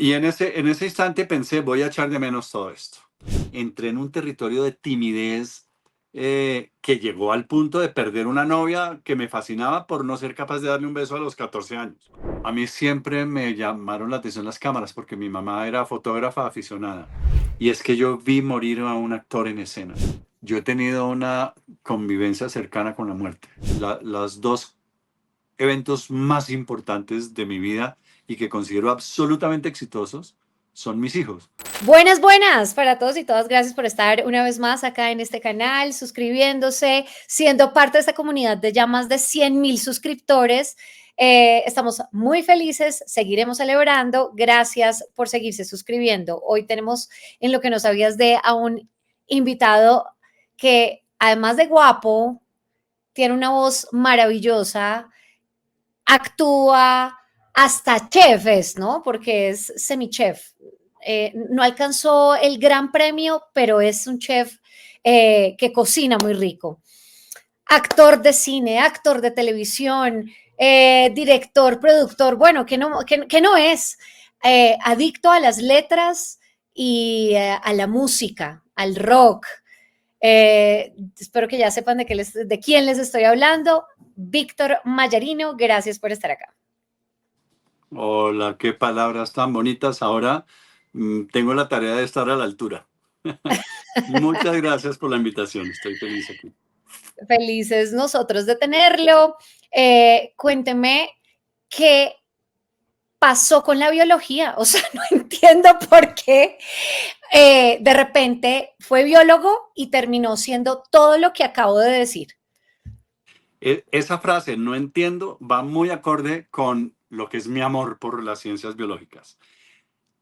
Y en ese instante pensé, voy a echar de menos todo esto. Entré en un territorio de timidez que llegó al punto de perder una novia que me fascinaba por no ser capaz de darle un beso a los 14 años. A mí siempre me llamaron la atención las cámaras porque mi mamá era fotógrafa aficionada. Y es que yo vi morir a un actor en escena. Yo he tenido una convivencia cercana con la muerte. Las dos eventos más importantes de mi vida y que considero absolutamente exitosos son mis hijos. Buenas, buenas para todos y todas. Gracias por estar una vez más acá en este canal, suscribiéndose, siendo parte de esta comunidad de ya más de 100,000 suscriptores. Estamos muy felices, seguiremos celebrando. Gracias por seguirse suscribiendo. Hoy tenemos en Lo que no sabías de a un invitado que, además de guapo, tiene una voz maravillosa, actúa, hasta chef es, ¿no? Porque es semi-chef. No alcanzó el gran premio, pero es un chef que cocina muy rico. Actor de cine, actor de televisión, director, productor, bueno, que no es adicto a las letras y a la música, al rock. Espero que ya sepan de quién les estoy hablando. Víctor Mayarino, gracias por estar acá. Hola, qué palabras tan bonitas. Ahora tengo la tarea de estar a la altura. Muchas gracias por la invitación. Estoy feliz aquí. Felices nosotros de tenerlo. Cuénteme qué pasó con la biología. O sea, no entiendo por qué de repente fue biólogo y terminó siendo todo lo que acabo de decir. Esa frase, no entiendo, va muy acorde con lo que es mi amor por las ciencias biológicas.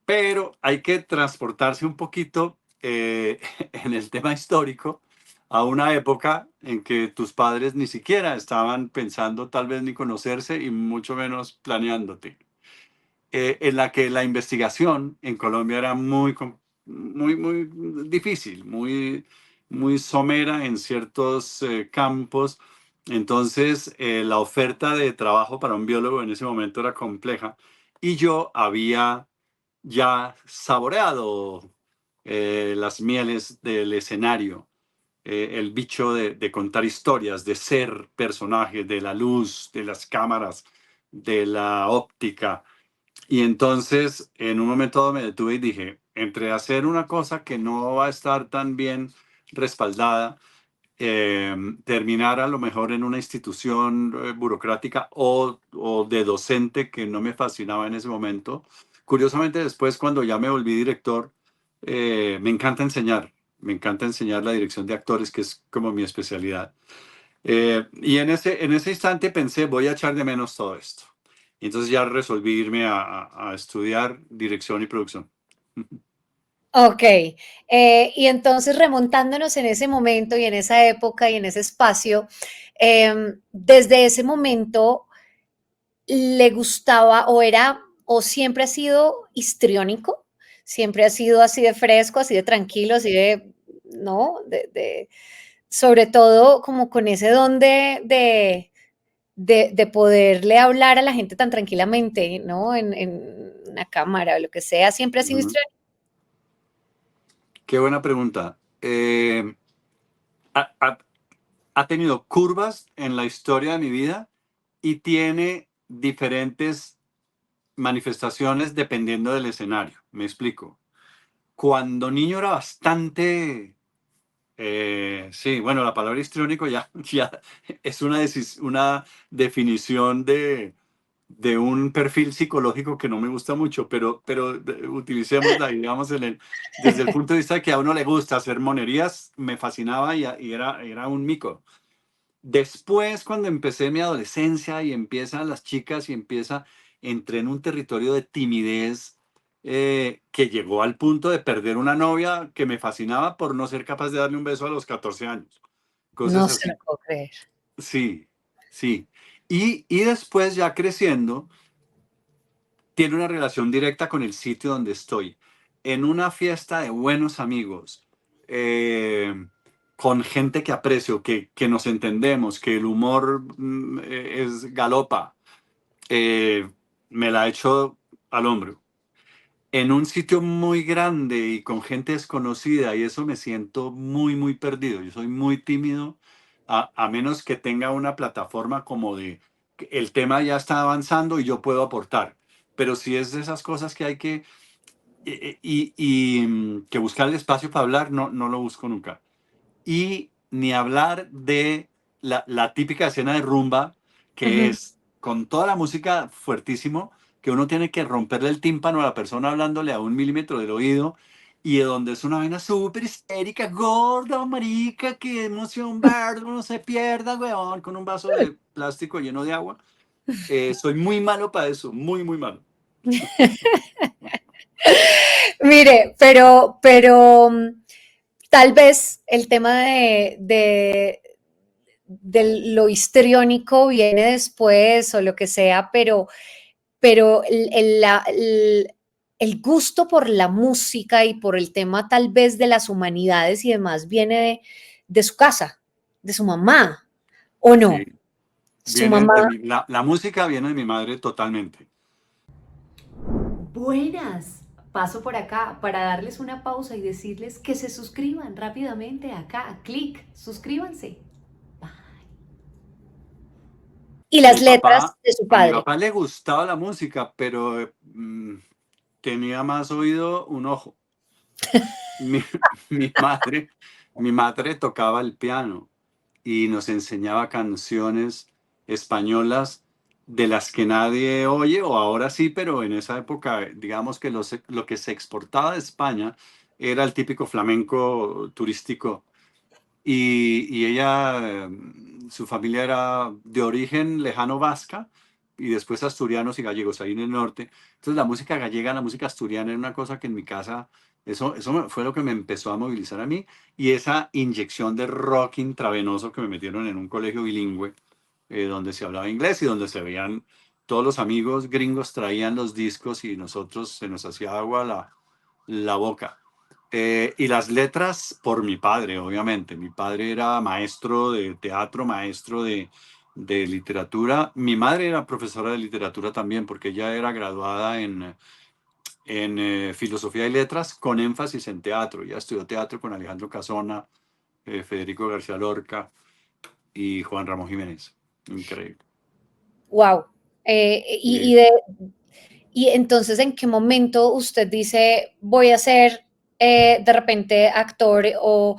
Pero hay que transportarse un poquito en el tema histórico a una época en que tus padres ni siquiera estaban pensando tal vez ni conocerse y mucho menos planeándote. En la que la investigación en Colombia era muy difícil, muy somera en ciertos campos. Entonces, la oferta de trabajo para un biólogo en ese momento era compleja y yo había ya saboreado las mieles del escenario, el bicho de contar historias, de ser personaje, de la luz, de las cámaras, de la óptica. Y entonces, en un momento dado me detuve y dije, entre hacer una cosa que no va a estar tan bien respaldada, terminar a lo mejor en una institución burocrática o de docente que no me fascinaba en ese momento. Curiosamente, después, cuando ya me volví director, me encanta enseñar. Me encanta enseñar la dirección de actores, que es como mi especialidad. Y en ese instante pensé, voy a echar de menos todo esto. Y entonces ya resolví irme a estudiar dirección y producción. Ok, y entonces remontándonos en ese momento y en esa época y en ese espacio, desde ese momento le gustaba o era o siempre ha sido histriónico, siempre ha sido así de fresco, así de tranquilo, así de, ¿no? Sobre todo como con ese don de poderle hablar a la gente tan tranquilamente, ¿no? En una cámara o lo que sea, siempre ha sido Ujú. histriónico. Qué buena pregunta. Ha, ha- ha tenido curvas en la historia de mi vida y tiene diferentes manifestaciones dependiendo del escenario. Me explico. Cuando niño era bastante, sí, bueno, la palabra histriónico ya, ya es una definición de un perfil psicológico que no me gusta mucho, pero utilicémosla, digamos, desde el punto de vista de que a uno le gusta hacer monerías, me fascinaba y era un mico. Después, cuando empecé mi adolescencia y empiezan las chicas y entré en un territorio de timidez que llegó al punto de perder una novia que me fascinaba por no ser capaz de darle un beso a los 14 años. No Cosas se lo así. puedo creer. Sí, sí. Y después, ya creciendo, tiene una relación directa con el sitio donde estoy. En una fiesta de buenos amigos, con gente que aprecio, que nos entendemos, que el humor es galopa, eh, me la echo al hombro. en un sitio muy grande y con gente desconocida y eso me siento muy, muy perdido. Yo soy muy tímido, a menos que tenga una plataforma como de que el tema ya está avanzando y yo puedo aportar. Pero si es de esas cosas que hay que, que buscar el espacio para hablar, no, no lo busco nunca. Y ni hablar de la típica escena de rumba, que Ujú. es con toda la música fuertísimo, que uno tiene que romperle el tímpano a la persona hablándole a 1 milímetro del oído, y de donde es una vaina súper histérica, gorda, marica, qué emoción ver, no se pierda, weón, con un vaso de plástico lleno de agua. Soy muy malo para eso, muy, muy malo. Mire, tal vez el tema de lo histriónico viene después o lo que sea, pero el gusto por la música y por el tema tal vez de las humanidades y demás viene de su casa, de su mamá, ¿o Sí, no? Su viene de mamá. la música viene de mi madre totalmente. Buenas. Paso por acá para darles una pausa y decirles que se suscriban rápidamente acá. Clic, suscríbanse. Y A las mi letras papá, de su a mi padre. papá le gustaba la música, pero tenía más oído un ojo. Mi, mi madre, mi madre tocaba el piano y nos enseñaba canciones españolas de las que nadie oye, o ahora sí, pero en esa época, digamos que lo que se exportaba de España era el típico flamenco turístico y ella, su familia era de origen lejano vasca y después asturianos y gallegos ahí en el norte. Entonces la música gallega, la música asturiana era una cosa que en mi casa, fue lo que me empezó a movilizar a mí y esa inyección de rock intravenoso que me metieron en un colegio bilingüe donde se hablaba inglés y donde se veían todos los amigos gringos traían los discos y nosotros se nos hacía agua la boca. Y las letras por mi padre, obviamente. Mi padre era maestro de teatro, maestro de literatura. Mi madre era profesora de literatura también, porque ella era graduada en filosofía y letras con énfasis en teatro. Ella estudió teatro con Alejandro Casona, Federico García Lorca y Juan Ramón Jiménez. Increíble. Wow. Sí. Y entonces, ¿en qué momento usted dice, voy a ser de repente actor o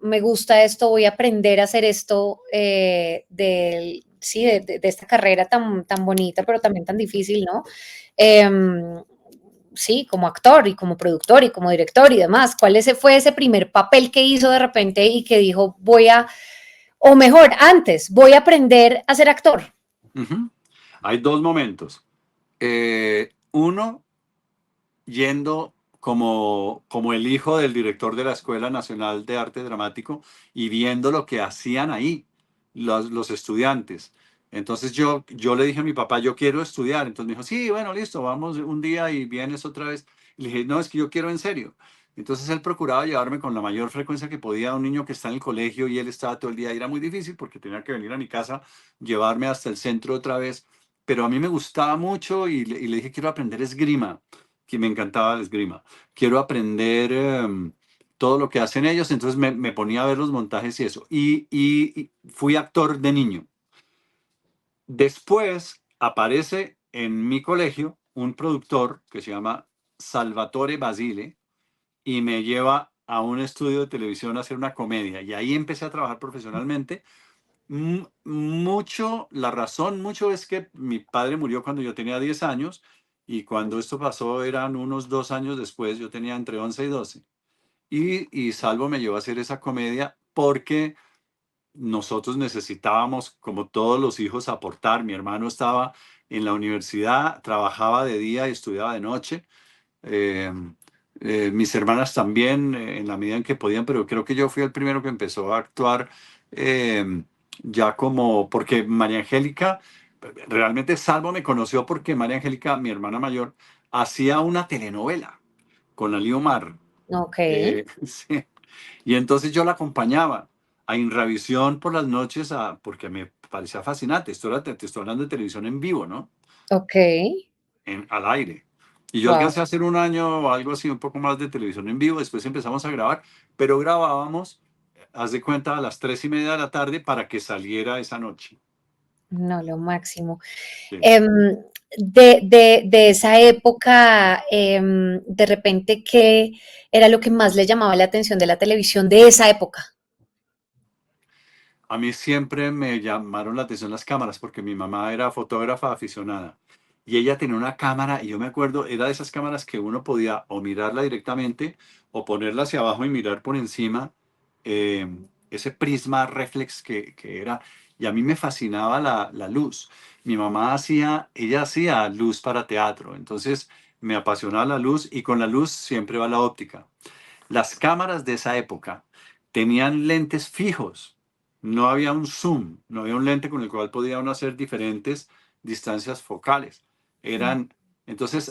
me gusta esto, voy a aprender a hacer esto sí, de esta carrera tan bonita, pero también tan difícil, ¿no? Em, sí, como actor y como productor y como director y demás. Fue ese primer papel que hizo de repente y que dijo, o mejor, antes, voy a aprender a ser actor? Ujú. Hay dos momentos. Uno, yendo como el hijo del director de la Escuela Nacional de Arte Dramático y viendo lo que hacían ahí los estudiantes. Entonces yo le dije a mi papá, yo quiero estudiar. Entonces me dijo, sí, bueno, listo, vamos un día y vienes otra vez. Y le dije, no, es que yo quiero en serio. Entonces él procuraba llevarme con la mayor frecuencia que podía a un niño que está en el colegio y él estaba todo el día. Y era muy difícil porque tenía que venir a mi casa, llevarme hasta el centro otra vez. Pero a mí me gustaba mucho y le dije, quiero aprender esgrima, que me encantaba la esgrima. Quiero aprender todo lo que hacen ellos, entonces me ponía a ver los montajes y eso. Y fui actor de niño. Después aparece en mi colegio un productor que se llama Salvatore Basile y me lleva a un estudio de televisión a hacer una comedia. Y ahí empecé a trabajar profesionalmente. La razón mucho es que mi padre murió cuando yo tenía 10 años y cuando esto pasó eran unos 2 años después, yo tenía entre 11 y 12. Y Salvo me llevó a hacer esa comedia porque nosotros necesitábamos, como todos los hijos, aportar. Mi hermano estaba en la universidad, trabajaba de día y estudiaba de noche. Eh, Mis hermanas también, en la medida en que podían, pero creo que yo fui el primero que empezó a actuar eh, ya como, porque María Angélica, realmente Salvo me conoció porque María Angélica, mi hermana mayor, hacía una telenovela con Ali Omar. Ok. Sí. Y entonces yo la acompañaba a Inravisión por las noches, porque me parecía fascinante. Te estoy hablando de televisión en vivo, ¿no? Ok. Al aire. Y yo Wow. alcancé a hacer un año o algo así, un poco más de televisión en vivo, después empezamos a grabar, pero grabábamos, haz de cuenta, a las 3:30 de la tarde para que saliera esa noche. No, lo máximo. Sí. Em, de esa época, de repente, ¿qué era lo que más le llamaba la atención de la televisión de esa época? A mí siempre me llamaron la atención las cámaras porque mi mamá era fotógrafa aficionada y ella tenía una cámara y yo me acuerdo, era de esas cámaras que uno podía o mirarla directamente o ponerla hacia abajo y mirar por encima eh, ese prisma reflex que era. Y a mí me fascinaba la luz. Mi mamá ella hacía luz para teatro, entonces me apasionaba la luz y con la luz siempre va la óptica. Las cámaras de esa época tenían lentes fijos, no había un zoom, no había un lente con el cual podía uno hacer diferentes distancias focales. Eran, entonces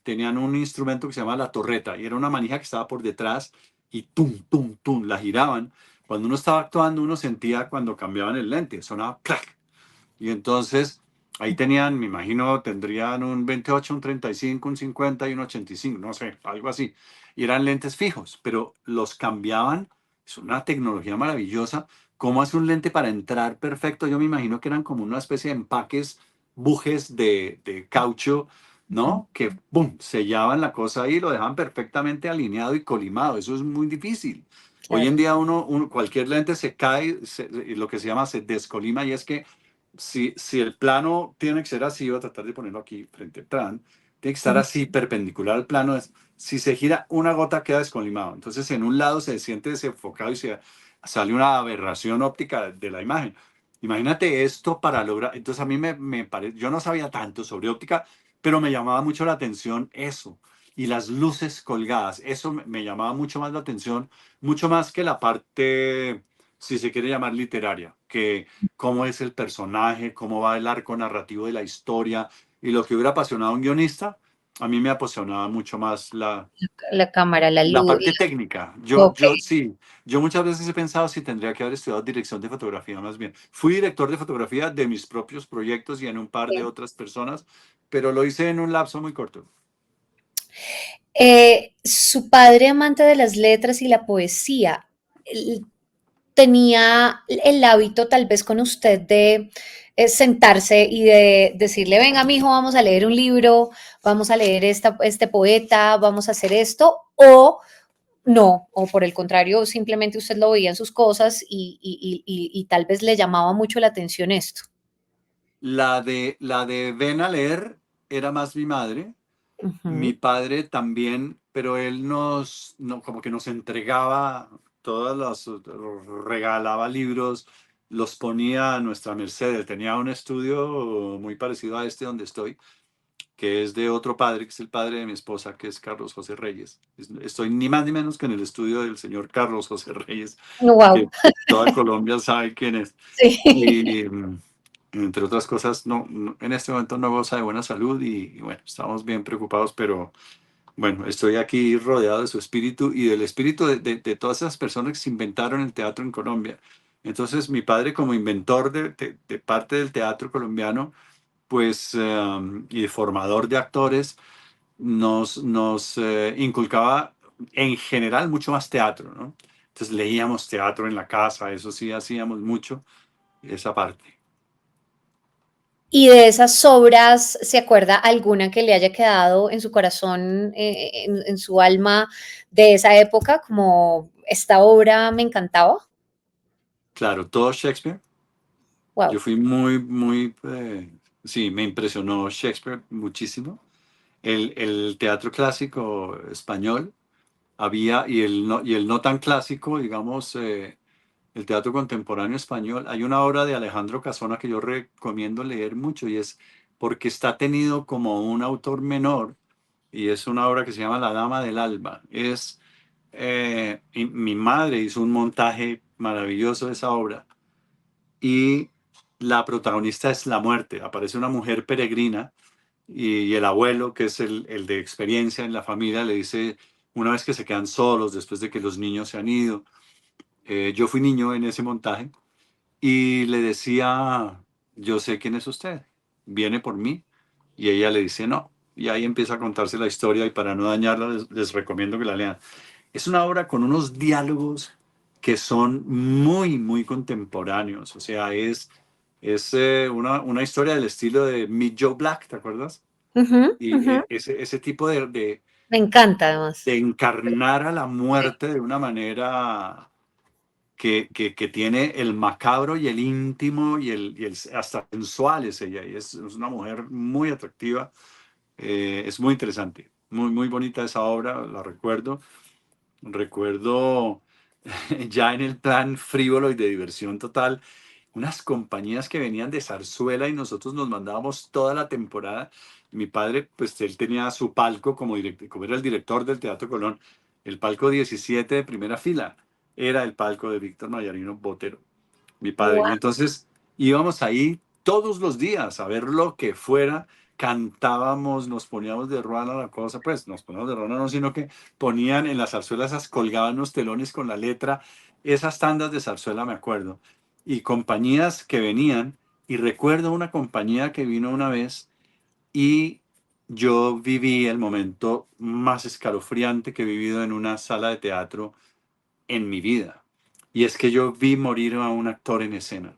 tenían un instrumento que se llama la torreta y era una manija que estaba por detrás y tum, tum, tum, la giraban. Cuando uno estaba actuando, uno sentía cuando cambiaban el lente, sonaba clac. Y entonces ahí tenían, me imagino, tendrían un 28, un 35, un 50 y un 85, no sé, algo así. Y eran lentes fijos, pero los cambiaban. Es una tecnología maravillosa. ¿Cómo hace un lente para entrar perfecto? Yo me imagino que eran como una especie de empaques, bujes de caucho, Ujú. ¿no? Que, ¡pum!, sellaban la cosa ahí y lo dejaban perfectamente alineado y colimado. Eso es muy difícil. Hoy en Claro. día cualquier lente se cae, lo que se llama se descolima y es que si el plano tiene que ser así, voy a tratar de ponerlo aquí frente al Tran, tiene que estar Ujú. así, perpendicular al plano. Si se gira una gota, queda descolimado. Entonces, en un lado se siente desenfocado y sale una aberración óptica de la imagen. Imagínate esto para lograr. Entonces, a mí me parece, yo no sabía tanto sobre óptica, pero me llamaba mucho la atención eso. Y las luces colgadas, eso me llamaba mucho más la atención, mucho más que la parte, si se quiere llamar literaria, que cómo es el personaje, cómo va el arco narrativo de la historia y lo que hubiera apasionado a un guionista, a mí me apasionaba mucho más La cámara, la la luz. parte técnica. Ok. Yo muchas veces he pensado si tendría que haber estudiado dirección de fotografía más bien. Fui director de fotografía de mis propios proyectos y en un par de otras personas, pero lo hice en un lapso muy corto. Su padre, amante de las letras y la poesía, él tenía el hábito tal vez con usted de sentarse y de decirle, venga, mijo, vamos a leer un libro, vamos a leer este poeta, vamos a hacer esto, o no, o por el contrario, simplemente usted lo veía en sus cosas y tal vez le llamaba mucho la atención esto. La de Ven a leer era más mi madre. Mi Ujú. padre también, pero él no, como que nos entregaba regalaba libros, los ponía a nuestra merced. Él tenía un estudio muy parecido a este donde estoy, que es de otro padre, que es el padre de mi esposa, que es Carlos José Reyes. Estoy ni más ni menos que en el estudio del señor Carlos José Reyes, Wow, que toda Colombia sabe quién es. sí. Y entre otras cosas, en este momento no goza de buena salud y bueno, estamos bien preocupados, pero bueno, estoy aquí rodeado de su espíritu y del espíritu de todas esas personas que se inventaron el teatro en Colombia. Entonces, mi padre como inventor de parte del teatro colombiano, pues, y de formador de actores, nos inculcaba en general mucho más teatro, ¿no? Entonces leíamos teatro en la casa, eso sí hacíamos mucho, esa parte. Y de esas obras, ¿se acuerda alguna que le haya quedado en su corazón, en su alma de esa época? Como esta obra me encantaba. Claro, todo Shakespeare. Yo Wow. fui muy, sí, me impresionó Shakespeare muchísimo. El teatro clásico español había, y el no tan clásico, digamos, el teatro contemporáneo español. Hay una obra de Alejandro Casona que yo recomiendo leer mucho y es porque está tenido como un autor menor y es una obra que se llama La Dama del Alba. Y mi madre hizo un montaje maravilloso de esa obra y la protagonista es la muerte. Aparece una mujer peregrina y el abuelo, que es el de experiencia en la familia, le dice, una vez que se quedan solos, después de que los niños se han ido, yo fui niño en ese montaje, y le decía, yo sé quién es usted, viene por mí, y ella le dice no, y ahí empieza a contarse la historia y para no dañarla les recomiendo que la lean. Es una obra con unos diálogos que son muy, muy contemporáneos, o sea, es una historia del estilo de Meet Joe Black, ¿te acuerdas? Ujú, Y ujú. ese tipo Me encanta además. de encarnar a la muerte de una manera que tiene el macabro y el íntimo y el hasta sensual es ella. Y es una mujer muy atractiva. Es muy interesante. Muy, muy bonita esa obra, la recuerdo. Recuerdo ya en el plan frívolo y de diversión total, unas compañías que venían de zarzuela y nosotros nos mandábamos toda la temporada. Mi padre, pues él tenía su palco como era el director del Teatro Colón, el palco 17 de primera fila, era el palco de Víctor Mayarino Botero, mi padre. Y Guau. entonces íbamos ahí todos los días a ver lo que fuera, cantábamos, nos poníamos de ruana la cosa, pues nos poníamos de ruana no, sino que ponían en las zarzuelas, esas colgaban los telones con la letra, esas tandas de zarzuela me acuerdo, y compañías que venían, y recuerdo una compañía que vino una vez y yo viví el momento más escalofriante que he vivido en una sala de teatro en mi vida. Y es que yo vi morir a un actor en escena.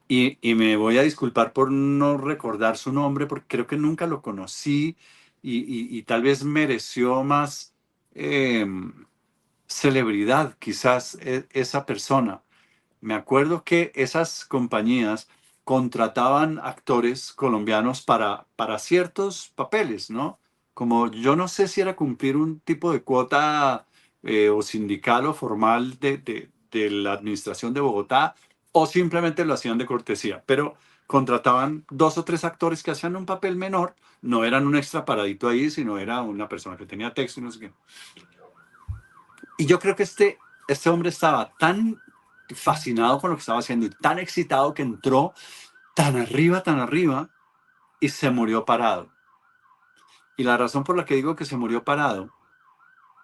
Y me voy a disculpar por no recordar su nombre, porque creo que nunca lo conocí y tal vez mereció más eh, celebridad, quizás esa persona. Me acuerdo que esas compañías contrataban actores colombianos para ciertos papeles, ¿no? Como yo no sé si era cumplir un tipo de cuota o sindical o formal de la administración de Bogotá o simplemente lo hacían de cortesía, pero contrataban dos o tres actores que hacían un papel menor, no eran un extra paradito ahí, sino era una persona que tenía texto y no sé qué. Y yo creo que este hombre estaba tan fascinado con lo que estaba haciendo y tan excitado que entró tan arriba y se murió parado. Y la razón por la que digo que se murió parado,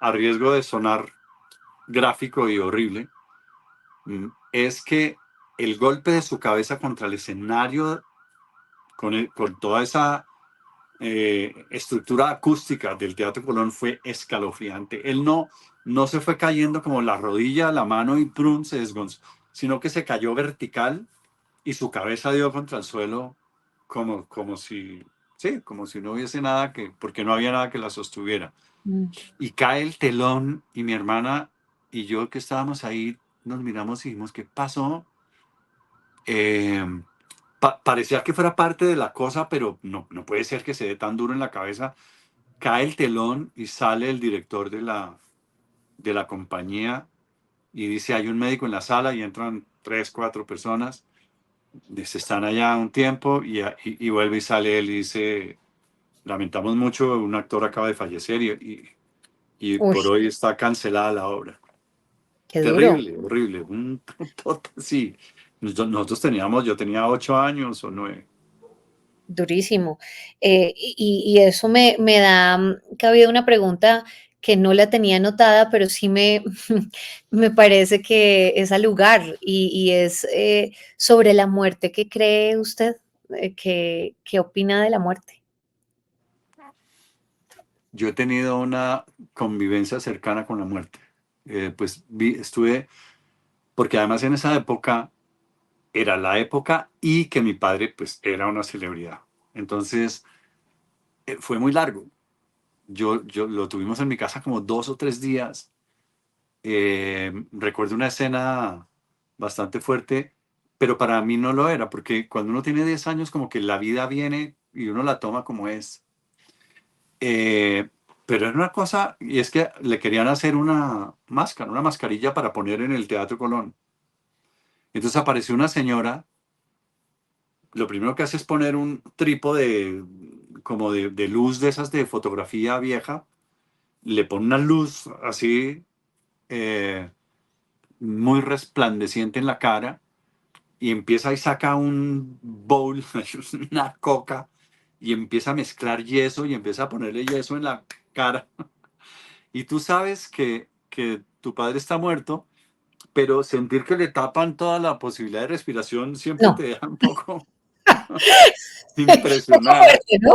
a riesgo de sonar gráfico y horrible, es que el golpe de su cabeza contra el escenario, con toda esa estructura acústica del Teatro Colón fue escalofriante. Él no se fue cayendo como la rodilla, la mano y prun se desgonzó, sino que se cayó vertical y su cabeza dio contra el suelo como si, sí, como si no hubiese nada porque no había nada que la sostuviera. Mm. Y cae el telón y mi hermana y yo que estábamos ahí nos miramos y dijimos, ¿qué pasó? Eh, parecía que fuera parte de la cosa, pero no puede ser que se dé tan duro en la cabeza. Cae el telón y sale el director de la compañía y dice, hay un médico en la sala y entran tres, cuatro personas. Se están allá un tiempo y vuelve y sale él y dice, lamentamos mucho, un actor acaba de fallecer y Uy, por hoy está cancelada la obra. qué duro, Terrible, horrible. Sí, nosotros teníamos, yo tenía 8 años o 9. durísimo. Y eso me da cabida una pregunta que no la tenía anotada, pero sí me parece que es al lugar y es sobre la muerte. ¿Qué cree usted? ¿Qué opina de la muerte? Yo he tenido una convivencia cercana con la muerte. Pues estuve, porque además en esa época era la época y que mi padre pues era una celebridad. Entonces fue muy largo. Yo lo tuvimos en mi casa como 2 o 3 días. Recuerdo una escena bastante fuerte, pero para mí no lo era, porque cuando uno tiene 10 años como que la vida viene y uno la toma como es. Eh, pero era una cosa, y es que le querían hacer una máscara, una mascarilla para poner en el Teatro Colón. Entonces apareció una señora, lo primero que hace es poner un trípode como de luz de esas de fotografía vieja, le pone una luz así eh, muy resplandeciente en la cara y empieza y saca un bowl, una coca, y empieza a mezclar yeso y empieza a ponerle yeso en la cara. Y tú sabes que tu padre está muerto, pero sentir que le tapan toda la posibilidad de respiración siempre te No, deja un poco. Poco impresionada. fuerte, ¿no?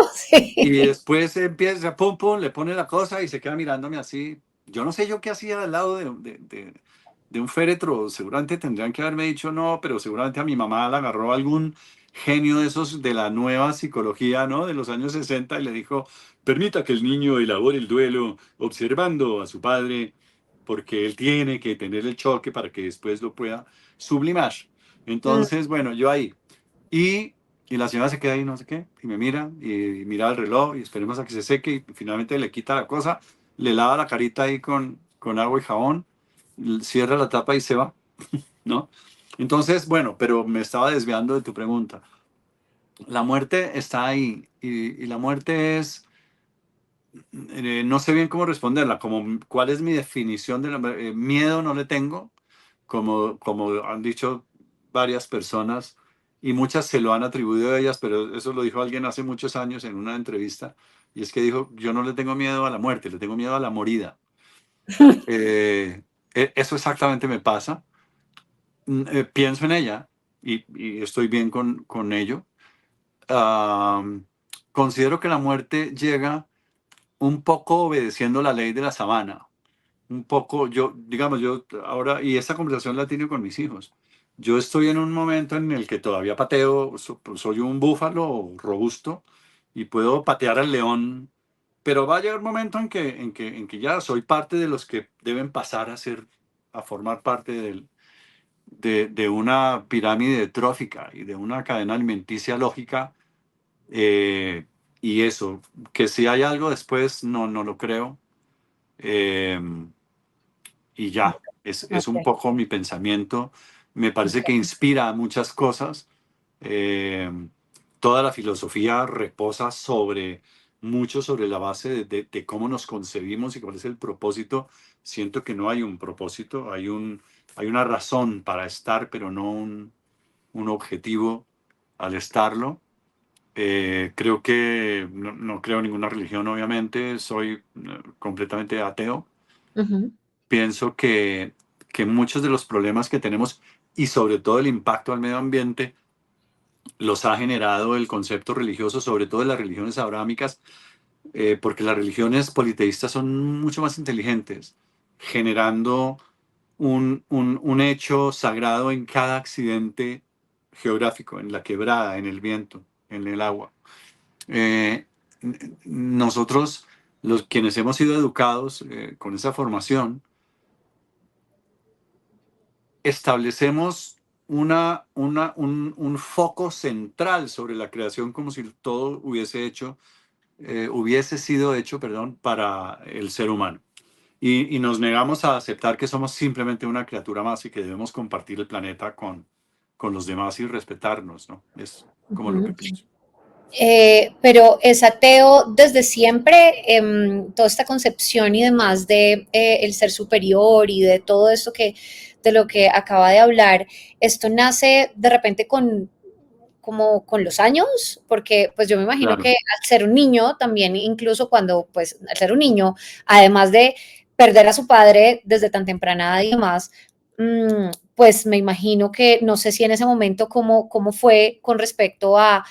Y Sí. después empieza, pum, pum, le pone la cosa y se queda mirándome así. Yo no sé yo qué hacía al lado de un féretro. Seguramente tendrían que haberme dicho no, pero seguramente a mi mamá la agarró algún genio de esos de la nueva psicología, ¿no? De los años 60 y le dijo, permita que el niño elabore el duelo observando a su padre, porque él tiene que tener el choque para que después lo pueda sublimar. Mm, Entonces, bueno, yo ahí. Y, y la señora se queda ahí, no sé qué, y me mira, y mira el reloj, y esperemos a que se seque, y finalmente le quita la cosa, le lava la carita ahí con agua y jabón, cierra la tapa y se va, ¿no? Entonces, bueno, pero me estaba desviando de tu pregunta. La muerte está ahí, y la muerte es, no sé bien cómo responderla, como cuál es mi definición de la miedo no le tengo, como han dicho varias personas, y muchas se lo han atribuido a ellas, pero eso lo dijo alguien hace muchos años en una entrevista, y es que dijo, yo no le tengo miedo a la muerte, le tengo miedo a la morida. Eh, Eso exactamente me pasa. Pienso en ella y estoy bien con ello. Am, Considero que la muerte llega un poco obedeciendo la ley de la sabana. Un poco, yo, digamos, yo ahora, y esta conversación la tengo con mis hijos. Yo estoy en un momento en el que todavía pateo, soy un búfalo robusto y puedo patear al león, pero va a llegar un momento en que ya soy parte de los que deben pasar a ser, a formar parte de una pirámide trófica y de una cadena alimenticia lógica. eh, y eso, que si hay algo después, no lo creo. Eh, y ya, es un ok, poco mi pensamiento. Me parece que ok. inspira muchas cosas. Eh, Toda la filosofía reposa mucho sobre la base de cómo nos concebimos y cuál es el propósito. Siento que no hay un propósito, hay una razón para estar, pero no un objetivo al estarlo. Creo que no creo en ninguna religión, obviamente, soy completamente ateo. Ujú, Pienso que muchos de los problemas que tenemos y sobre todo el impacto al medio ambiente los ha generado el concepto religioso, sobre todo de las religiones abrámicas, porque las religiones politeístas son mucho más inteligentes, generando un hecho sagrado en cada accidente geográfico, en la quebrada, en el viento, en el agua. Eh, Nosotros, los quienes hemos sido educados con esa formación, establecemos un foco central sobre la creación como si todo hubiese sido hecho, perdón, para el ser humano. Y nos negamos a aceptar que somos simplemente una criatura más y que debemos compartir el planeta con los demás y respetarnos, ¿no? Es como lo que ujú. pienso. Pero es ateo desde siempre, toda esta concepción y demás de el ser superior y de todo esto de lo que acaba de hablar, esto nace de repente como con los años, porque pues yo me imagino que Claro. al ser un niño también, incluso cuando pues al ser un niño, además de perder a su padre desde tan temprana edad y demás, pues me imagino que no sé si en ese momento cómo fue con respecto a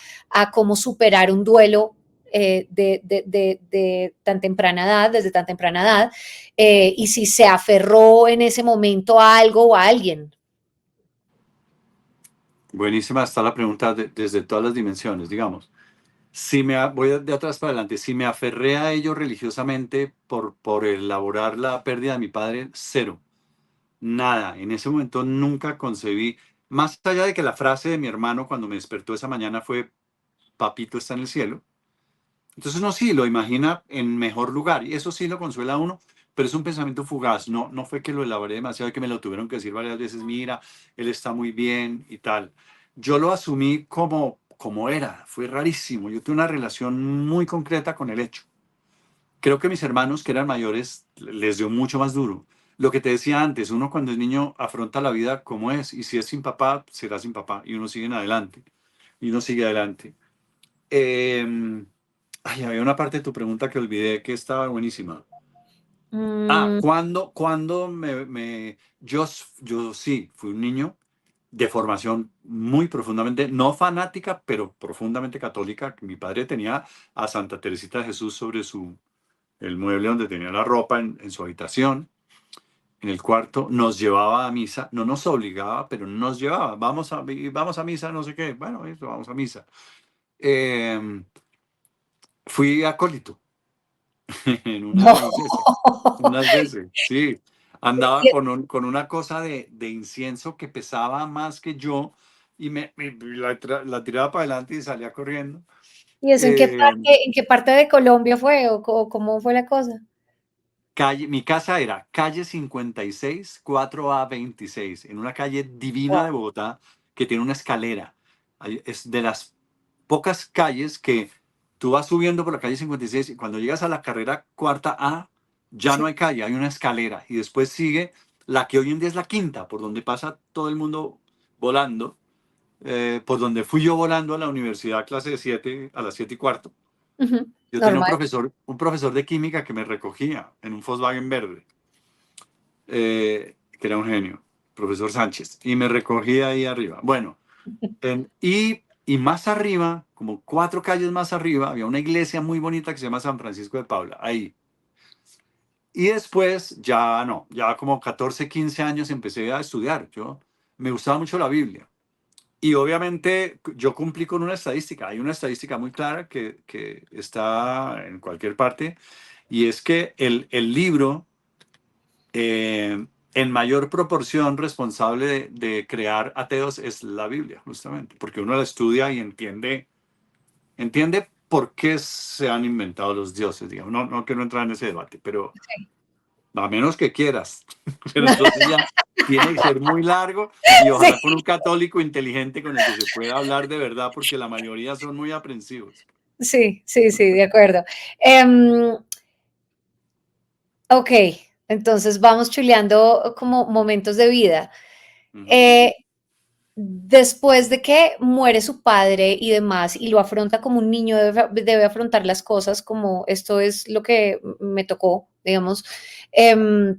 cómo superar un duelo de tan temprana edad, desde tan temprana edad, y si se aferró en ese momento a algo o a alguien. Buenísima está la pregunta desde todas las dimensiones, digamos. Si voy de atrás para adelante, si me aferré a ello religiosamente por elaborar la pérdida de mi padre, cero. Nada, en ese momento nunca concebí, más allá de que la frase de mi hermano cuando me despertó esa mañana fue, papito está en el cielo. Entonces uno sí lo imagina en mejor lugar y eso sí lo consuela a uno, pero es un pensamiento fugaz, no fue que lo elaboré demasiado, que me lo tuvieron que decir varias veces, mira, él está muy bien y tal. Yo lo asumí como era, fue rarísimo, yo tuve una relación muy concreta con el hecho. Creo que mis hermanos, que eran mayores, les dio mucho más duro. Lo que te decía antes, uno cuando es niño afronta la vida como es, y si es sin papá, será sin papá, y uno sigue en adelante, y uno sigue adelante. Eh, Ay, había una parte de tu pregunta que olvidé que estaba buenísima. Mm, ¿Cuándo yo sí fui un niño de formación muy profundamente, no fanática, pero profundamente católica. Mi padre tenía a Santa Teresita de Jesús sobre el mueble donde tenía la ropa en su habitación, en el cuarto, nos llevaba a misa, no nos obligaba, pero nos llevaba, vamos a misa, no sé qué, bueno, eso, vamos a misa. Eh, Fui acólito en No. una iglesia, unas veces, sí. Andaba con una cosa de incienso que pesaba más que yo y la tiraba para adelante y salía corriendo. ¿Y eso Eh, en qué parte de Colombia fue o cómo fue la cosa? Mi casa era calle 56, 4A26, en una calle divina Wow, de Bogotá que tiene una escalera. Es de las pocas calles que tú vas subiendo por la calle 56 y cuando llegas a la carrera cuarta A, ya no sí, hay calle, hay una escalera. Y después sigue la que hoy en día es la quinta, por donde pasa todo el mundo volando, por donde fui yo volando a la universidad a clase de 7, a las 7:15. ujú, Yo tenía normal. un profesor de química que me recogía en un Volkswagen verde, que era un genio, profesor Sánchez, y me recogía ahí arriba. Bueno, y más arriba, como 4 calles más arriba, había una iglesia muy bonita que se llama San Francisco de Paula, ahí. Y después, ya no, ya como 14 15 años empecé a estudiar. Me gustaba mucho la Biblia. Y obviamente yo cumplí con una estadística. Hay una estadística muy clara que está en cualquier parte, y es que el libro, en mayor proporción responsable de crear ateos es la Biblia, justamente, porque uno la estudia y entiende por qué se han inventado los dioses, digamos. No, no quiero entrar en ese debate, pero Sí. a menos que quieras. Pero entonces ya tiene que ser muy largo y ojalá con Sí, un católico inteligente con el que se pueda hablar de verdad, porque la mayoría son muy aprensivos. sí, sí, sí, de acuerdo. Ok, entonces vamos chuleando como momentos de vida. Ujú. Eh, Después de que muere su padre y demás, y lo afronta como un niño debe afrontar las cosas como esto es lo que me tocó, digamos. em,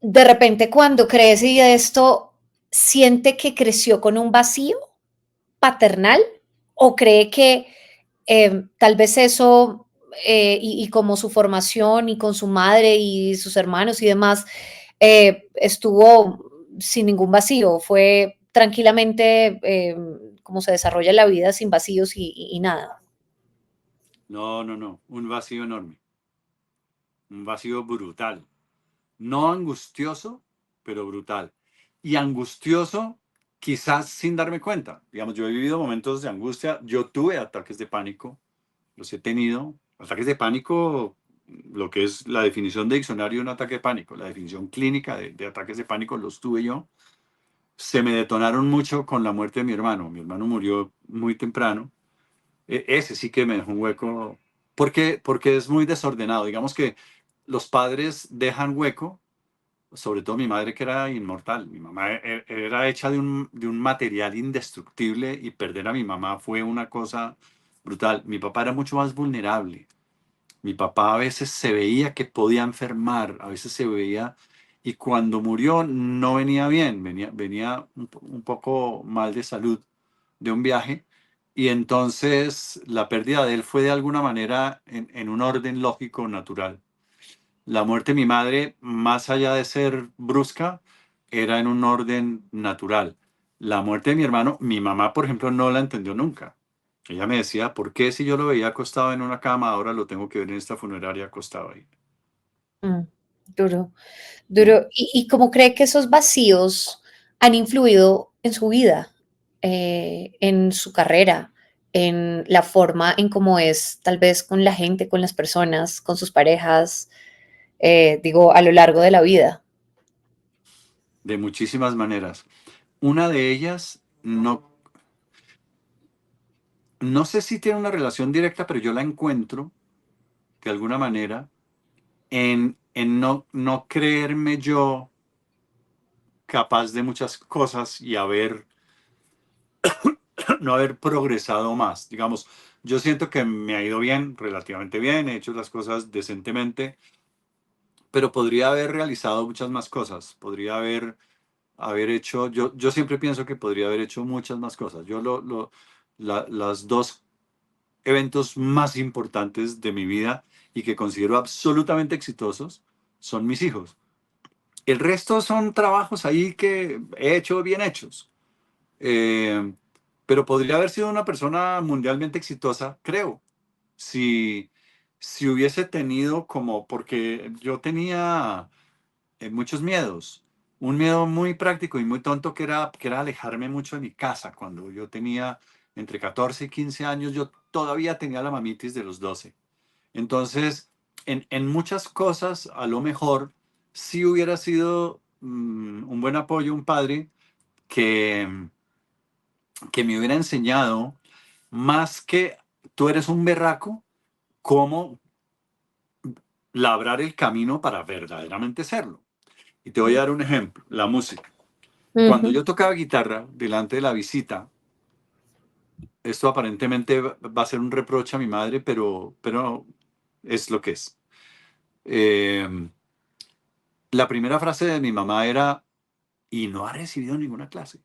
de repente cuando crece y esto, siente que creció con un vacío paternal o cree que tal vez eso y como su formación y con su madre y sus hermanos y demás, estuvo sin ningún vacío, fue tranquilamente como se desarrolla la vida sin vacíos y nada. No, no, no, un vacío enorme, un vacío brutal. No angustioso, pero brutal. Y angustioso quizás sin darme cuenta. Digamos, yo he vivido momentos de angustia, yo tuve ataques de pánico, los he tenido. Ataques de pánico, lo que es la definición de diccionario de un ataque de pánico, la definición clínica de ataques de pánico, los tuve yo. Se me detonaron mucho con la muerte de mi hermano. Mi hermano murió muy temprano. Ese sí que me dejó un hueco, porque es muy desordenado. Digamos que los padres dejan hueco, sobre todo mi madre, que era inmortal. Mi mamá era hecha de un material indestructible, y perder a mi mamá fue una cosa brutal. Mi papá era mucho más vulnerable. Mi papá a veces se veía que podía enfermar, a veces se veía, y cuando murió no venía bien, venía un poco mal de salud de un viaje, y entonces la pérdida de él fue de alguna manera en un orden lógico natural. La muerte de mi madre, más allá de ser brusca, era en un orden natural. La muerte de mi hermano, mi mamá, por ejemplo, no la entendió nunca. Ella me decía, ¿por qué si yo lo veía acostado en una cama, ahora lo tengo que ver en esta funeraria acostado ahí? Mm, duro, Mm. duro. Y cómo cree que esos vacíos han influido en su vida, en su carrera, en la forma en cómo es, tal vez con la gente, con las personas, con sus parejas, digo, a lo largo de la vida? De muchísimas maneras. Una de ellas, no sé si tiene una relación directa, pero yo la encuentro de alguna manera en no creerme yo capaz de muchas cosas y no haber progresado más. Digamos, yo siento que me ha ido bien, relativamente bien, he hecho las cosas decentemente, pero podría haber realizado muchas más cosas. Podría haber haber hecho, yo siempre pienso que podría haber hecho muchas más cosas. Yo las dos eventos más importantes de mi vida y que considero absolutamente exitosos son mis hijos. El resto son trabajos ahí que he hecho bien hechos. Eh, pero podría haber sido una persona mundialmente exitosa, creo, si, si hubiese tenido como, porque yo tenía muchos miedos. Un miedo muy práctico y muy tonto que era alejarme mucho de mi casa. Cuando yo tenía entre 14 y 15 años, yo todavía tenía la mamitis de los 12. Entonces, en muchas cosas, a lo mejor, sí hubiera sido un buen apoyo, un padre que, que me hubiera enseñado más que tú eres un berraco, cómo labrar el camino para verdaderamente serlo. Y te voy a dar un ejemplo, la música. Cuando Ujú. yo tocaba guitarra delante de la visita, esto aparentemente va a ser un reproche a mi madre, pero es lo que es. Eh, la primera frase de mi mamá era, y no ha recibido ninguna clase.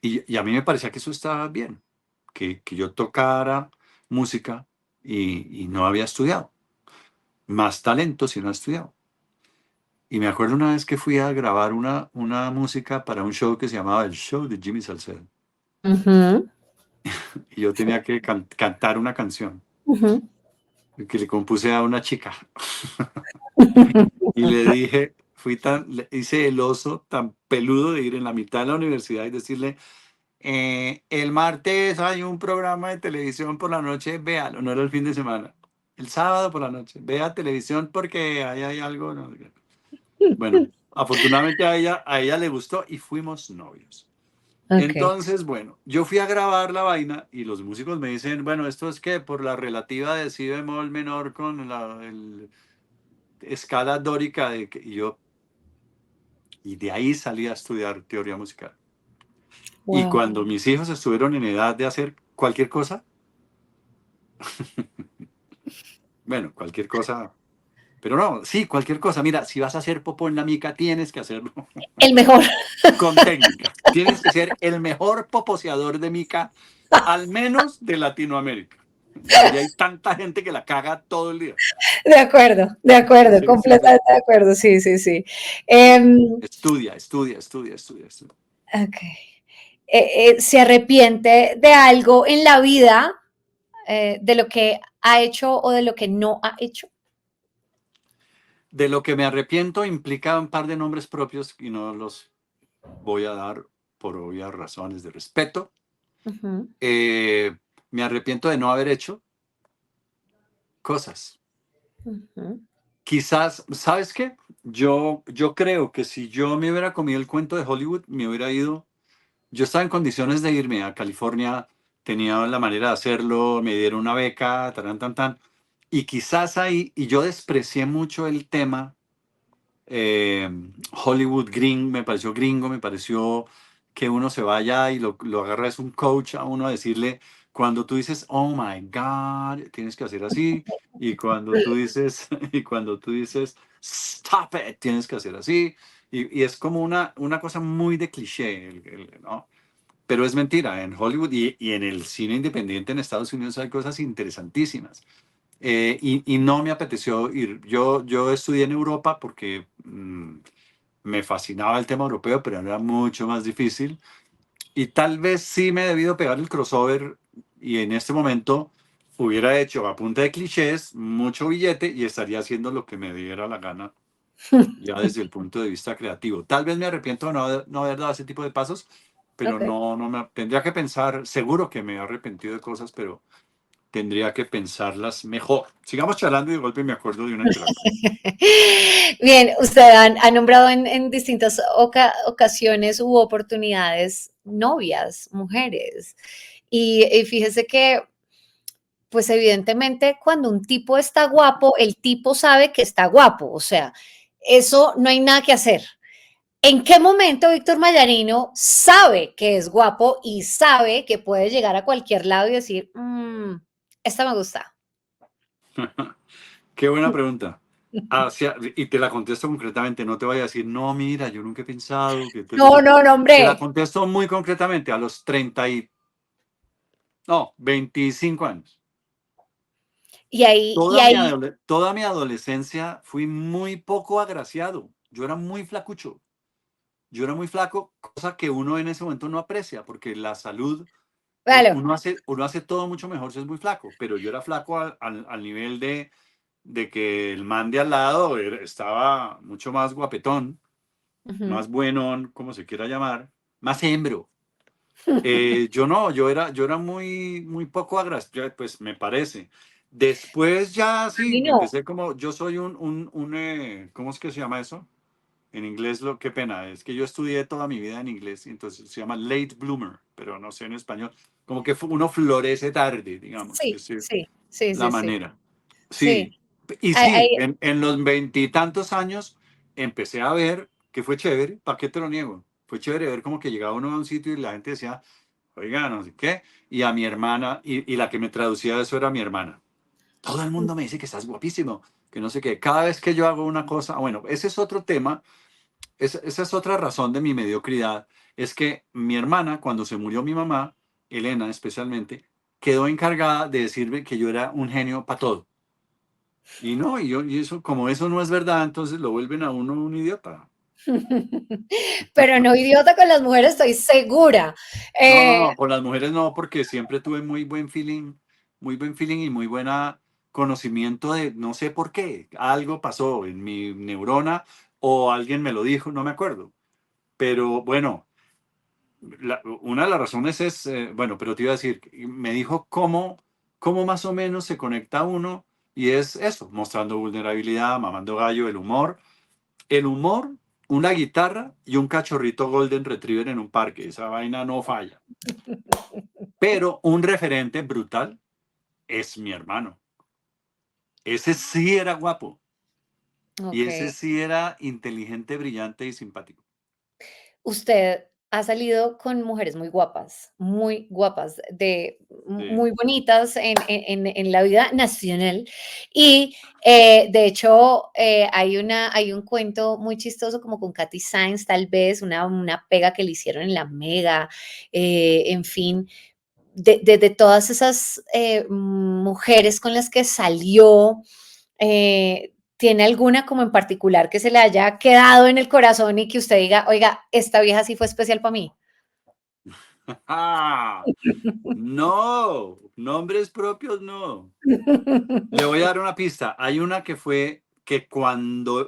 Y a mí me parecía que eso estaba bien, que yo tocara música y no había estudiado. Más talento si no ha estudiado. Y me acuerdo una vez que fui a grabar una música para un show que se llamaba El Show de Jimmy Salcedo. Ujú, Y yo tenía que cantar una canción ujú. que le compuse a una chica. Y le dije, hice el oso tan peludo de ir en la mitad de la universidad y decirle, el martes hay un programa de televisión por la noche, véalo, no era el fin de semana. El sábado por la noche, vea televisión porque ahí hay algo. No sé qué. Bueno, afortunadamente a ella le gustó y fuimos novios. Ok. Entonces, bueno, yo fui a grabar la vaina y los músicos me dicen, bueno, esto es que por la relativa de si bemol menor con escala dórica y de ahí salí a estudiar teoría musical. Y Wow. cuando mis hijos estuvieron en edad de hacer cualquier cosa, bueno, cualquier cosa, pero no, sí, cualquier cosa. Mira, si vas a hacer popó en la mica, tienes que hacerlo El mejor. con técnica. Tienes que ser el mejor poposeador de mica, al menos de Latinoamérica, donde hay tanta gente que la caga todo el día. De acuerdo, Sí, sí, sí. completamente de acuerdo, sí, sí, sí. Sí. Em, Estudia, estudia, estudia, estudia, estudia. ok. ¿Se arrepiente de algo en la vida, de lo que ha hecho o de lo que no ha hecho? De lo que me arrepiento implica un par de nombres propios y no los voy a dar por obvias razones de respeto. Ujú, Me arrepiento de no haber hecho cosas. ujú, Quizás, ¿sabes qué? Yo creo que si yo me hubiera comido el cuento de Hollywood, me hubiera ido. Yo estaba en condiciones de irme a California, tenía la manera de hacerlo, me dieron una beca, tan, tan, tan. Y quizás ahí, y yo desprecié mucho el tema eh, Hollywood me pareció gringo, me pareció que uno se vaya y lo agarra es un coach a uno a decirle, cuando tú dices, oh my God, tienes que hacer así, y cuando tú dices, y cuando tú dices, stop it, tienes que hacer así, y es como una cosa muy de cliché, ¿no? Pero es mentira, en Hollywood y en el cine independiente en Estados Unidos hay cosas interesantísimas. Y no me apeteció ir. Yo estudié en Europa porque me fascinaba el tema europeo, pero era mucho más difícil. Y tal vez sí me he debido pegar el crossover y en este momento hubiera hecho a punta de clichés mucho billete y estaría haciendo lo que me diera la gana ya desde el punto de vista creativo. Tal vez me arrepiento de no haber dado ese tipo de pasos, pero ok. no tendría que pensar, seguro que me he arrepentido de cosas, pero tendría que pensarlas mejor. Sigamos charlando y de golpe me acuerdo de una entre la otra. Bien, usted ha nombrado en distintas ocasiones u oportunidades novias, mujeres. Y fíjese que, pues evidentemente, cuando un tipo está guapo, el tipo sabe que está guapo. O sea, eso no hay nada que hacer. ¿En qué momento Víctor Mayarino sabe que es guapo y sabe que puede llegar a cualquier lado y decir, esta me gusta? Qué buena pregunta. y te la contesto concretamente, no te voy a decir, no, mira, yo nunca he pensado que No, no, no, te la hombre. contesto muy concretamente a los 30 y, no, 25 años. Y ahí, Toda mi adolescencia fui muy poco agraciado. Yo era muy flacucho. Yo era muy flaco, cosa que uno en ese momento no aprecia, porque la salud, claro. uno hace todo mucho mejor si es muy flaco, pero yo era flaco al nivel de que el man de al lado estaba mucho más guapetón, Ujú. más buenón, como se quiera llamar, más hembro. Yo no, yo era muy, muy poco agraciado, pues me parece. Después ya A sí, mí me no. empecé como, yo soy ¿cómo es que se llama eso? En inglés, qué pena, es que yo estudié toda mi vida en inglés, entonces se llama late bloomer, pero no sé en español. Como que uno florece tarde, digamos, Sí, es decir, sí, sí, la sí, sí, manera. sí. Sí, y Ahí- sí, ahí- en los veintitantos años empecé a ver que fue chévere, ¿para qué te lo niego? Fue chévere ver como que llegaba uno a un sitio y la gente decía, oiga, no sé qué, y a mi hermana, y la que me traducía eso era mi hermana. Todo el mundo me dice que estás guapísimo, que no sé qué. Cada vez que yo hago una cosa, bueno, ese es otro tema, esa es otra razón de mi mediocridad, es que mi hermana, cuando se murió mi mamá, Elena especialmente, quedó encargada de decirme que yo era un genio para todo. Y no, y eso, como eso no es verdad, entonces lo vuelven a uno un idiota. Pero no idiota con las mujeres, estoy segura. No, no, Eh, no, con las mujeres no, porque siempre tuve muy buen feeling y muy buena conocimiento de, no sé por qué, algo pasó en mi neurona o alguien me lo dijo, no me acuerdo. Pero bueno, una de las razones es, bueno, pero te iba a decir, me dijo cómo más o menos se conecta uno y es eso, mostrando vulnerabilidad, mamando gallo, el humor, una guitarra y un cachorrito Golden Retriever en un parque, esa vaina no falla. Pero un referente brutal es mi hermano. Ese sí era guapo y ok. ese sí era inteligente, brillante y simpático. Usted ha salido con mujeres muy guapas, de Sí. muy bonitas en la vida nacional. Y de hecho, hay un cuento muy chistoso como con Katy Sainz, tal vez, una pega que le hicieron en la Mega, en fin, de todas esas mujeres con las que salió. ¿Tiene alguna como en particular que se le haya quedado en el corazón y que usted diga, oiga, esta vieja sí fue especial para mí? ¡Ah! No, nombres propios no. Le voy a dar una pista. Hay una que fue que cuando...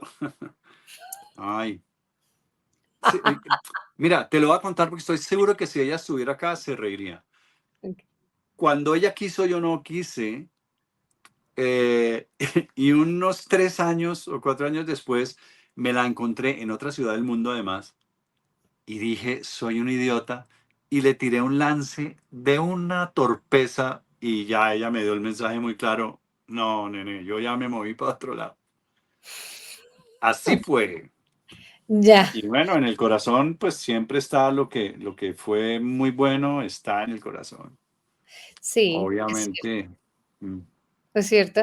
Ay, sí, mira, te lo voy a contar porque estoy seguro que si ella estuviera acá se reiría. Cuando ella quiso, yo no quise. eh, y unos 3 años o 4 años después me la encontré en otra ciudad del mundo además y dije, soy un idiota y le tiré un lance de una torpeza y ya ella me dio el mensaje muy claro, no, nene, yo ya me moví para otro lado. Así fue. Ya, Y bueno, en el corazón pues siempre está lo que fue muy bueno, está en el corazón. sí, Obviamente. mm, es cierto.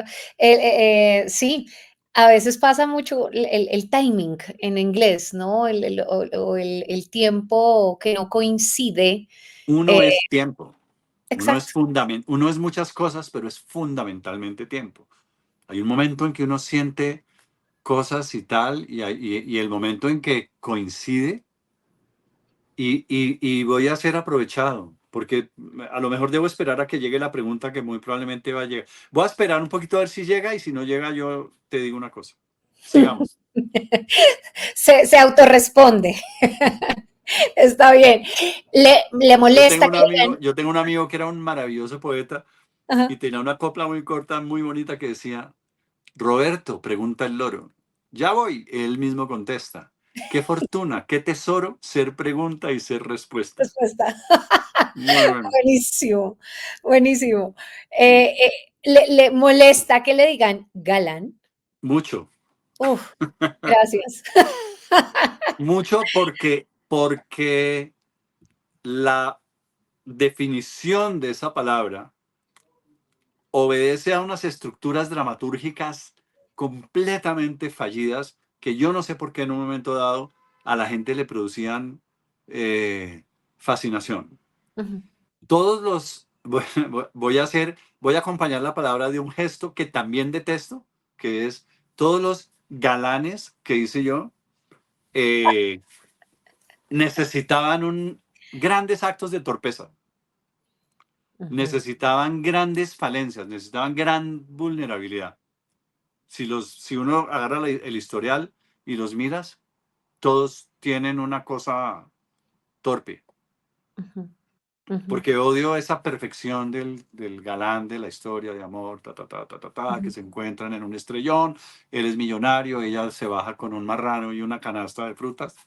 Sí, a veces pasa mucho el timing en inglés, ¿no? O el tiempo que no coincide. Uno eh, es tiempo. exacto. Uno es muchas cosas, pero es fundamentalmente tiempo. Hay un momento en que uno siente cosas y tal, y el momento en que coincide, y voy a ser aprovechado, porque a lo mejor debo esperar a que llegue la pregunta que muy probablemente va a llegar. Voy a esperar un poquito a ver si llega, y si no llega, yo te digo una cosa. Sigamos. Se autorresponde. Está bien. Le molesta que le digan, Yo tengo un amigo que era un maravilloso poeta y ajá. tenía una copla muy corta, muy bonita que decía, Roberto, pregunta el loro. Ya voy, él mismo contesta. Qué fortuna, qué tesoro ser pregunta y ser respuesta. Respuesta. Muy bueno. Buenísimo, buenísimo. Mm. Le molesta que le digan galán? Mucho, Uf, gracias. mucho porque la definición de esa palabra obedece a unas estructuras dramatúrgicas completamente fallidas que yo no sé por qué en un momento dado a la gente le producían fascinación. Ujú, Todos los, voy a acompañar la palabra de un gesto que también detesto, que es todos los galanes que hice yo eh, necesitaban grandes actos de torpeza, ujú. necesitaban grandes falencias, necesitaban gran vulnerabilidad. Si uno agarra el historial y los miras, todos tienen una cosa torpe, Ujú, ujú, porque odio esa perfección del galán de la historia de amor, que ujú. se encuentran en un estrellón, él es millonario, ella se baja con un marrano y una canasta de frutas,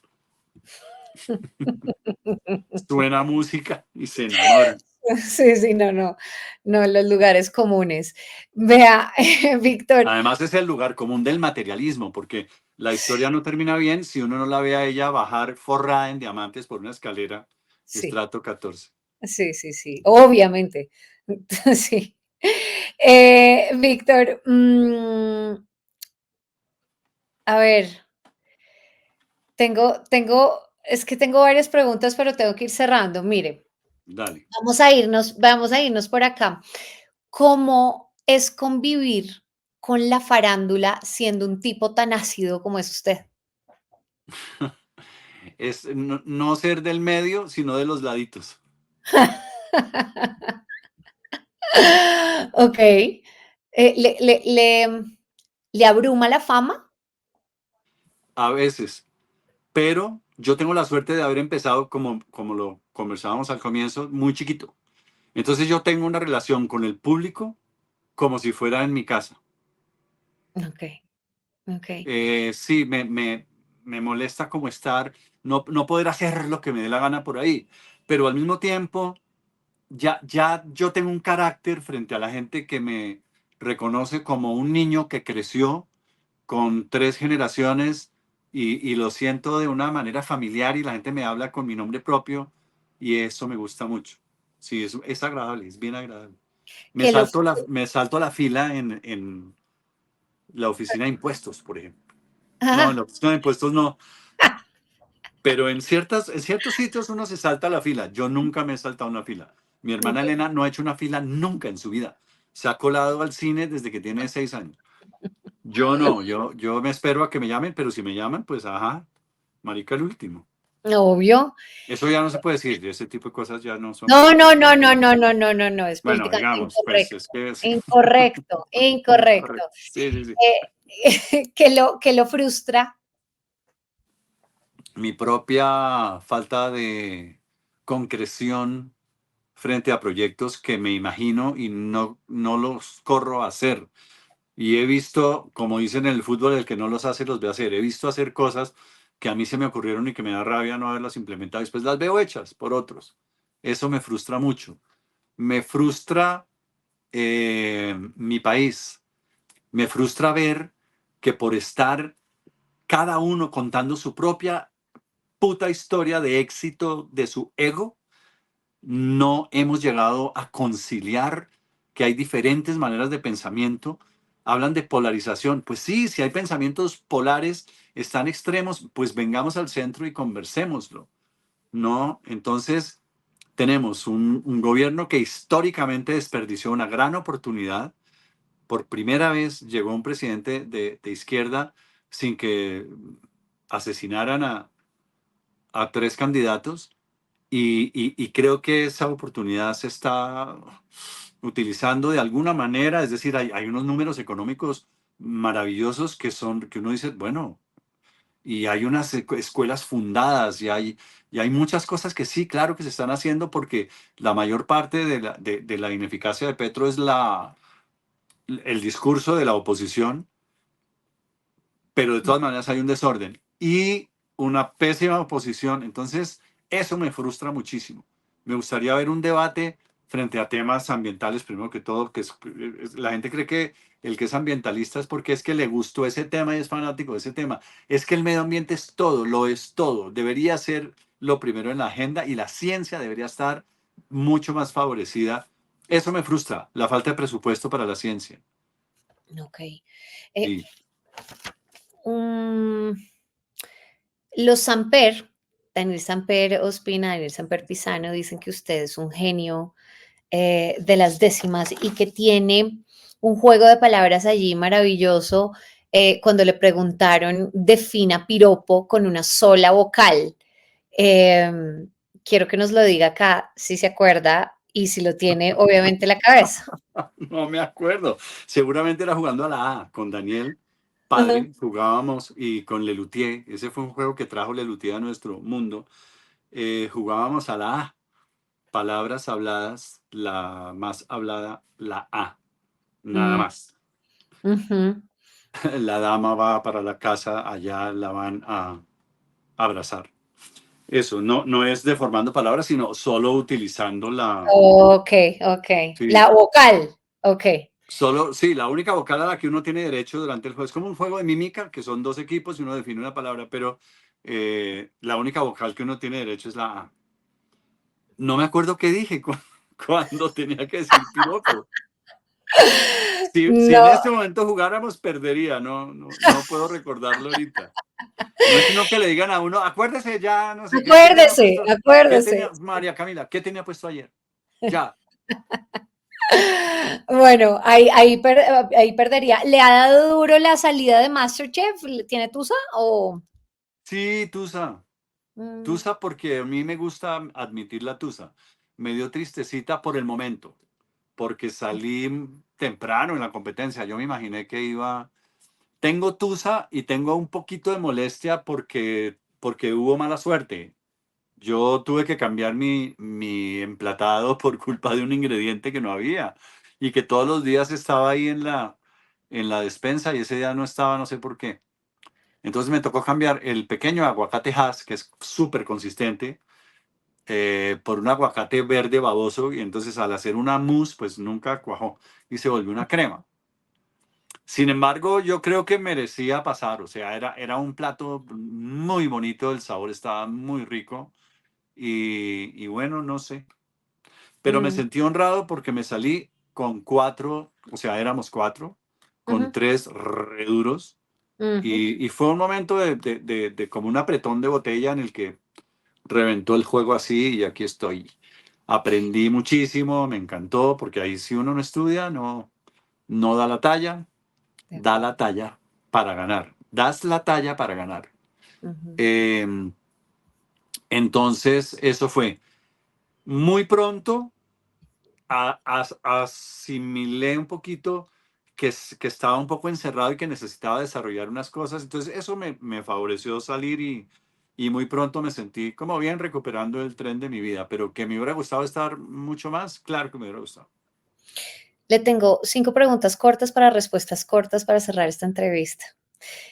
suena música y se enamoran. Sí, sí, no, no, no, los lugares comunes. Vea, Víctor, Además es el lugar común del materialismo, porque la historia no termina bien si uno no la ve a ella bajar forrada en diamantes por una escalera sí, estrato 14. sí, sí, sí, obviamente. Sí. Víctor, a ver, es que tengo varias preguntas, pero tengo que ir cerrando. Mire, Dale. vamos a irnos por acá. ¿Cómo es convivir con la farándula siendo un tipo tan ácido como es usted? Es no ser del medio, sino de los laditos. Okey. ¿Le abruma la fama? A veces. Pero yo tengo la suerte de haber empezado, como lo conversábamos al comienzo, muy chiquito. Entonces yo tengo una relación con el público como si fuera en mi casa. Okey, okey. Sí, me molesta como estar, no poder hacer lo que me dé la gana por ahí, pero al mismo tiempo ya yo tengo un carácter frente a la gente que me reconoce como un niño que creció con tres generaciones y lo siento de una manera familiar y la gente me habla con mi nombre propio y eso me gusta mucho. Sí, es agradable, es bien agradable. Que lo Me salto la fila en la oficina de impuestos, por ejemplo. No, en ajá, la oficina de impuestos no, pero en ciertos sitios uno se salta la fila. Yo nunca me he saltado una fila. Mi hermana okey. Elena no ha hecho una fila nunca en su vida. Se ha colado al cine desde que tiene 6 años. Yo no, yo me espero a que me llamen, pero si me llaman, pues ajá, marica el último. Obvio. Eso ya no se puede decir, ese tipo de cosas ya no son No, no, no, políticamente. no, no, no, no, no, no, es Bueno, políticamente digamos, pues es incorrecto, que incorrecto, incorrecto. incorrecto. Sí, sí, sí. ¿Qué lo frustra? Mi propia falta de concreción frente a proyectos que me imagino y no los corro a hacer. Y he visto, como dicen en el fútbol, el que no los hace los ve hacer. He visto hacer cosas que a mí se me ocurrieron y que me da rabia no haberlas implementado. Después las veo hechas por otros. Eso me frustra mucho. Me frustra mi país. Me frustra ver que por estar cada uno contando su propia puta historia de éxito de su ego, no hemos llegado a conciliar que hay diferentes maneras de pensamiento. Hablan de polarización. Pues sí, si hay pensamientos polares, están extremos, pues vengamos al centro y conversémoslo. No, entonces tenemos un gobierno que históricamente desperdició una gran oportunidad. Por primera vez llegó un presidente de izquierda sin que asesinaran a tres candidatos y creo que esa oportunidad se está utilizando de alguna manera, es decir, hay unos números económicos maravillosos que uno dice, bueno, y hay unas escuelas fundadas y hay muchas cosas que sí, claro que se están haciendo porque la mayor parte de la ineficacia de Petro es el discurso de la oposición, pero de todas maneras hay un desorden y una pésima oposición. Entonces, eso me frustra muchísimo. Me gustaría ver un debate frente a temas ambientales, primero que todo, la gente cree que el que es ambientalista es porque es que le gustó ese tema y es fanático de ese tema. Es que el medio ambiente es todo, lo es todo. Debería ser lo primero en la agenda y la ciencia debería estar mucho más favorecida. Eso me frustra, la falta de presupuesto para la ciencia. Okey. Eh, Sí. Mm, los Samper, Daniel Samper Ospina, Daniel Samper Pisano, dicen que usted es un genio de las décimas y que tiene un juego de palabras allí maravilloso. Cuando le preguntaron, defina piropo con una sola vocal. Eh, quiero que nos lo diga acá, si se acuerda y si lo tiene, obviamente, en la cabeza. No me acuerdo. Seguramente era jugando a la A con Daniel, Ajá. padre, jugábamos y con Lelutier. Ese fue un juego que trajo Lelutier a nuestro mundo. Jugábamos a la A, palabras habladas, la más hablada, la A, nada Mm, más. ujú. La dama va para la casa, allá la van a abrazar. Eso, no es deformando palabras, sino solo utilizando la... Ok, ok. Sí, La vocal, ok. solo, sí, la única vocal a la que uno tiene derecho durante el juego. Es como un juego de mímica, que son dos equipos y uno define una palabra, pero la única vocal que uno tiene derecho es la A. No me acuerdo qué dije cuando tenía que decir piropo. Si en No, este momento jugáramos, perdería. No puedo recordarlo ahorita. No es sino que le digan a uno, acuérdese ya, no sé qué tenía acuérdese, puesto. ¿Qué acuérdese. tenía, María Camila, qué tenía puesto ayer? Ya. Bueno, ahí perdería. ¿Le ha dado duro la salida de MasterChef? ¿Tiene tusa o...? Sí, Tusa. Mm, Tusa porque a mí me gusta admitir la tusa. Me dio tristecita por el momento, porque salí temprano en la competencia. Yo me imaginé que iba... Tengo tusa y tengo un poquito de molestia porque hubo mala suerte. Yo tuve que cambiar mi emplatado por culpa de un ingrediente que no había y que todos los días estaba ahí en la despensa y ese día no estaba, no sé por qué. Entonces me tocó cambiar el pequeño aguacate Hass, que es súper consistente, por un aguacate verde baboso y entonces al hacer una mousse pues nunca cuajó y se volvió una crema. Sin embargo, yo creo que merecía pasar, o sea, era un plato muy bonito, el sabor estaba muy rico y bueno, no sé, pero me mm, sentí honrado porque me salí con cuatro, o sea, éramos cuatro, con ujú, tres re duros ujú. y fue un momento de como un apretón de botella en el que reventó el juego así y aquí estoy. Aprendí muchísimo, me encantó, porque ahí si uno no estudia, no da la talla, De da acuerdo. la talla para ganar. Das la talla para ganar. Ujú. Eh, entonces, eso fue muy pronto. Asimilé un poquito que estaba un poco encerrado y que necesitaba desarrollar unas cosas. Entonces, eso me favoreció salir y muy pronto me sentí como bien recuperando el tren de mi vida, pero que me hubiera gustado estar mucho más, claro que me hubiera gustado. Le tengo 5 preguntas cortas para respuestas cortas para cerrar esta entrevista.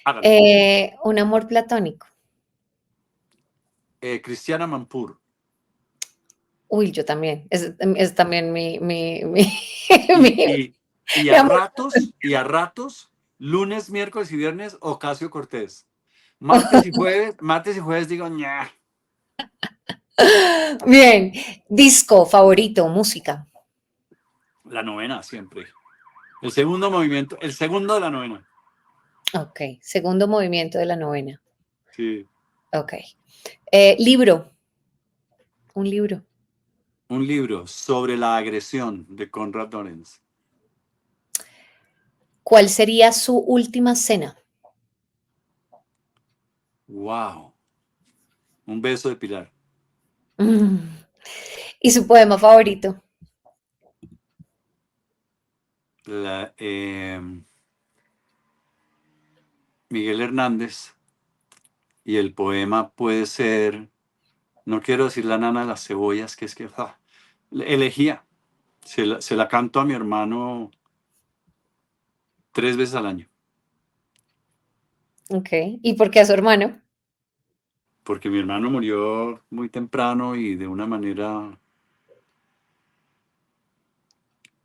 Hágale. Un amor platónico. Cristiana Mampur. Uy, yo también. Es también Y, mi, y, y mi a amor. ratos, lunes, miércoles y viernes, Ocasio Cortés. Martes y jueves digo, ña. Bien. Disco favorito, música. La novena siempre. El segundo movimiento, el segundo de la novena. Ok. Segundo movimiento de la novena. Sí. Ok. Libro. Un libro. Un libro sobre la agresión de Konrad Lorenz. ¿Cuál sería su última cena? Wow. Un beso de Pilar. Mm. ¿Y su poema favorito? La, Miguel Hernández. Y el poema puede ser, no quiero decir la nana de las cebollas, que es que elegía. Se la canto a mi hermano 3 veces al año. Ok. ¿Y por qué a su hermano? Porque mi hermano murió muy temprano y de una manera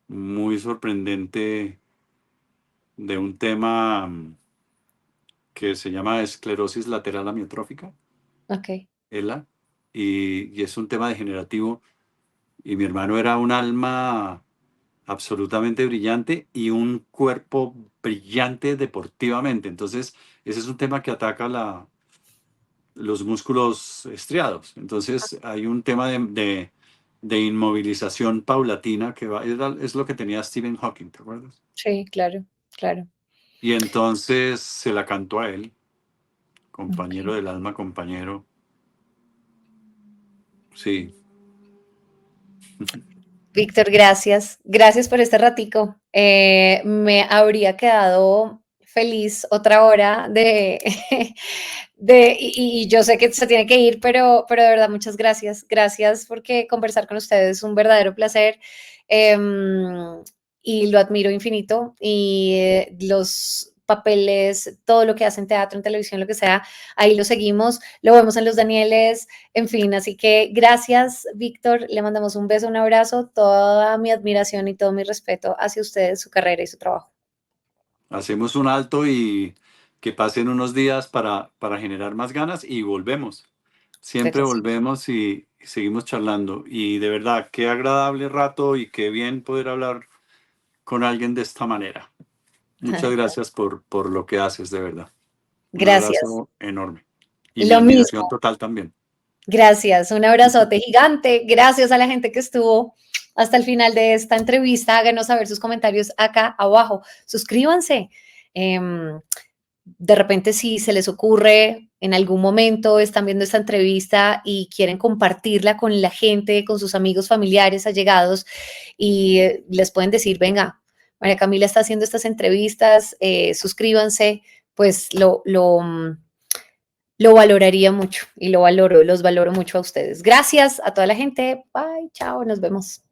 muy sorprendente de un tema que se llama esclerosis lateral amiotrófica, Ok. ELA, y es un tema degenerativo. Y mi hermano era un alma absolutamente brillante y un cuerpo brillante deportivamente. Entonces, ese es un tema que ataca los músculos estriados. Entonces, hay un tema de inmovilización paulatina que es lo que tenía Stephen Hawking, ¿te acuerdas? Sí, claro, claro. Y entonces se la cantó a él, Ok. compañero del alma, compañero. Sí, Víctor, gracias. Gracias por este ratico. Me habría quedado feliz otra hora y yo sé que se tiene que ir, pero de verdad muchas gracias. Gracias porque conversar con ustedes es un verdadero placer. Y lo admiro infinito. Y los papeles, todo lo que hacen teatro, en televisión, lo que sea, ahí lo seguimos, lo vemos en Los Danieles, en fin, así que gracias, Víctor. Le mandamos un beso, un abrazo, toda mi admiración y todo mi respeto hacia ustedes, su carrera y su trabajo. hacemos un alto y que pasen unos días para generar más ganas y volvemos. Siempre Gracias. volvemos y seguimos charlando. Y de verdad, qué agradable rato y qué bien poder hablar con alguien de esta manera. Muchas gracias por lo que haces, de verdad. Un Gracias. abrazo enorme. Y mi Lo admiración mismo. total también. Gracias. Un abrazote gigante. Gracias a la gente que estuvo hasta el final de esta entrevista. Háganos saber sus comentarios acá abajo. Suscríbanse. Em, de repente, si se les ocurre en algún momento, están viendo esta entrevista y quieren compartirla con la gente, con sus amigos, familiares, allegados, y les pueden decir, venga, María Camila está haciendo estas entrevistas, suscríbanse, pues lo valoraría mucho y lo valoro, los valoro mucho a ustedes. Gracias a toda la gente. Bye, chao, nos vemos.